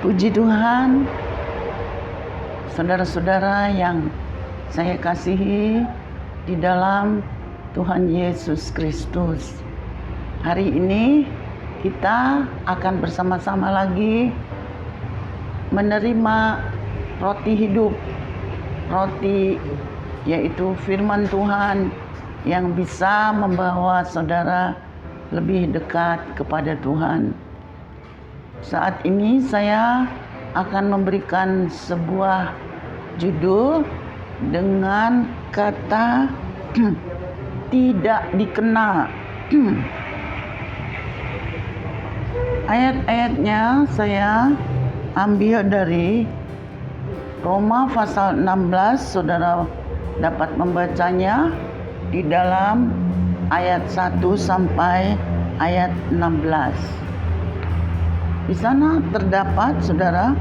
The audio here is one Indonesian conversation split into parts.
Puji Tuhan, saudara-saudara yang saya kasihi di dalam Tuhan Yesus Kristus. Hari ini kita akan bersama-sama lagi menerima roti hidup. Roti yaitu firman Tuhan yang bisa membawa saudara lebih dekat kepada Tuhan. Saat ini saya akan memberikan sebuah judul dengan kata tidak dikenal. Ayat-ayatnya saya ambil dari Roma pasal 16, saudara dapat membacanya di dalam ayat 1 sampai ayat 16. Di sana terdapat, saudara,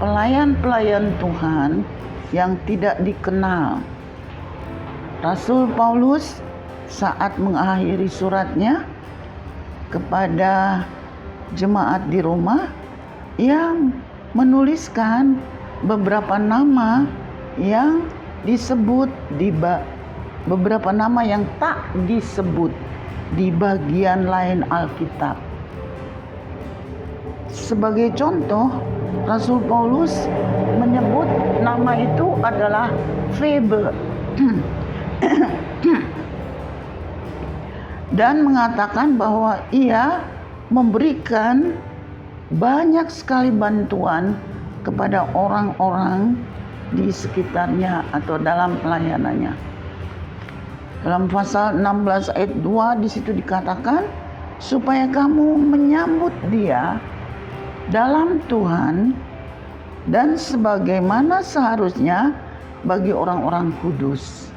pelayan-pelayan Tuhan yang tidak dikenal. Rasul Paulus saat mengakhiri suratnya kepada jemaat di Roma, ia menuliskan beberapa nama yang disebut beberapa nama yang tak disebut di bagian lain Alkitab. Sebagai contoh, Rasul Paulus menyebut nama itu adalah Febe dan mengatakan bahwa ia memberikan banyak sekali bantuan kepada orang-orang di sekitarnya atau dalam pelayanannya. Dalam pasal 16 ayat 2 di situ dikatakan supaya kamu menyambut dia dalam Tuhan dan sebagaimana seharusnya bagi orang-orang kudus.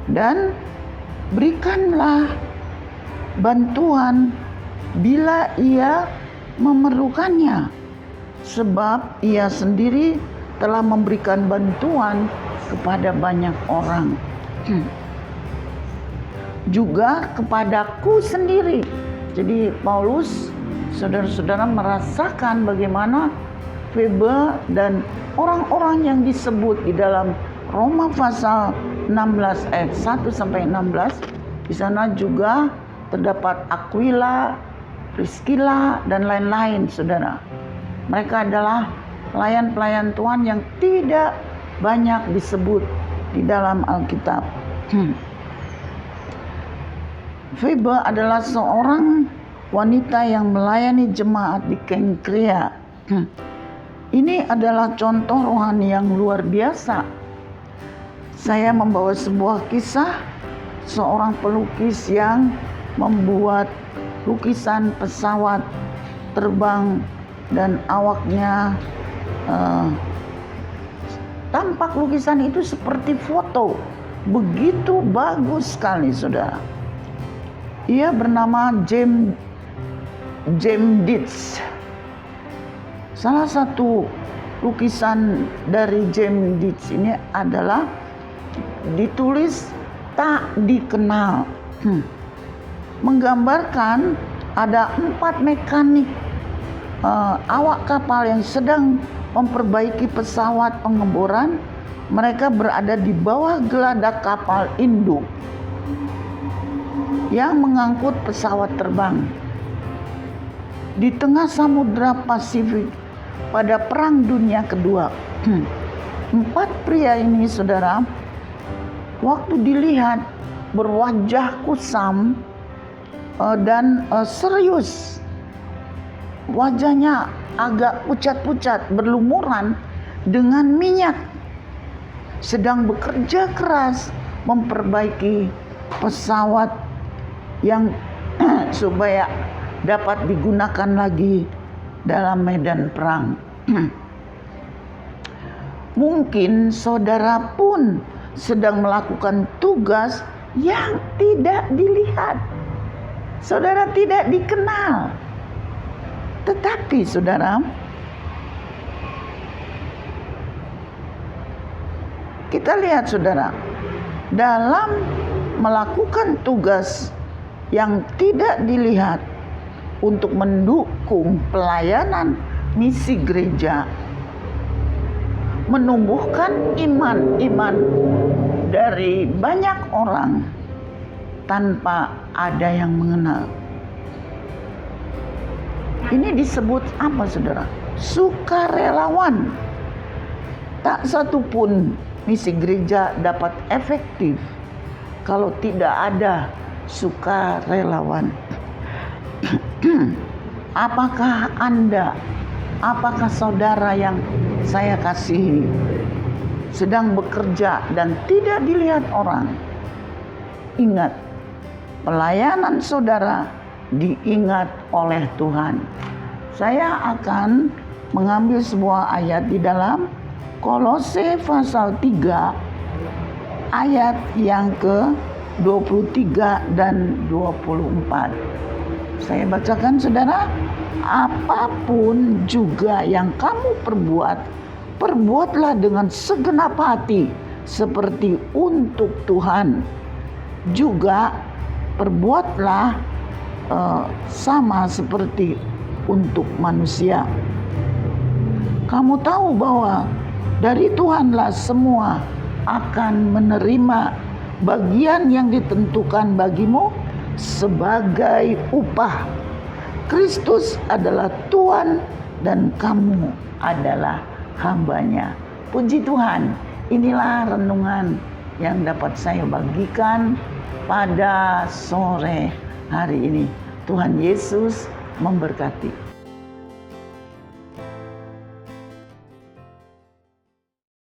Dan berikanlah bantuan bila ia memerlukannya, sebab ia sendiri telah memberikan bantuan kepada banyak orang. Juga kepadaku sendiri. Jadi Paulus, saudara-saudara, merasakan bagaimana Febe dan orang-orang yang disebut di dalam Roma pasal 16 ayat 1 sampai 16. Di sana juga terdapat Aquila, Priscilla dan lain-lain, saudara. Mereka adalah pelayan-pelayan Tuhan yang tidak banyak disebut di dalam Alkitab. Febe adalah seorang wanita yang melayani jemaat di Kenkrea. Ini adalah contoh rohani yang luar biasa. Saya membawa sebuah kisah seorang pelukis yang membuat lukisan pesawat terbang dan awaknya tampak lukisan itu seperti foto. Begitu bagus sekali, saudara. Ia bernama James Dietz. Salah satu lukisan dari James Dietz ini adalah ditulis tak dikenal. Menggambarkan ada 4 mekanik awak kapal yang sedang memperbaiki pesawat pengeboran. Mereka berada di bawah geladak kapal induk yang mengangkut pesawat terbang di tengah Samudra Pasifik pada Perang Dunia Kedua. 4 pria ini, saudara, waktu dilihat berwajah kusam dan serius. Wajahnya agak pucat-pucat, berlumuran dengan minyak, sedang bekerja keras memperbaiki pesawat yang supaya dapat digunakan lagi dalam medan perang. Mungkin saudara pun sedang melakukan tugas yang tidak dilihat. Saudara tidak dikenal. Tetapi saudara, kita lihat, saudara, dalam melakukan tugas yang tidak dilihat untuk mendukung pelayanan misi gereja menumbuhkan iman dari banyak orang tanpa ada yang mengenal. Ini disebut apa, saudara? Sukarelawan. Tak satu pun misi gereja dapat efektif kalau tidak ada sukarelawan. Apakah Anda, apakah saudara yang saya kasihi sedang bekerja dan tidak dilihat orang? Ingat, pelayanan saudara diingat oleh Tuhan. Saya akan mengambil sebuah ayat di dalam Kolose pasal 3 ayat yang ke-23 dan 24. Saya bacakan, saudara. Apapun juga yang kamu perbuat, perbuatlah dengan segenap hati seperti untuk Tuhan. Juga perbuatlah sama seperti untuk manusia. Kamu tahu bahwa dari Tuhanlah semua akan menerima bagian yang ditentukan bagimu sebagai upah. Kristus adalah Tuhan dan kamu adalah hambanya. Puji Tuhan, inilah renungan yang dapat saya bagikan pada sore hari ini. Tuhan Yesus memberkati.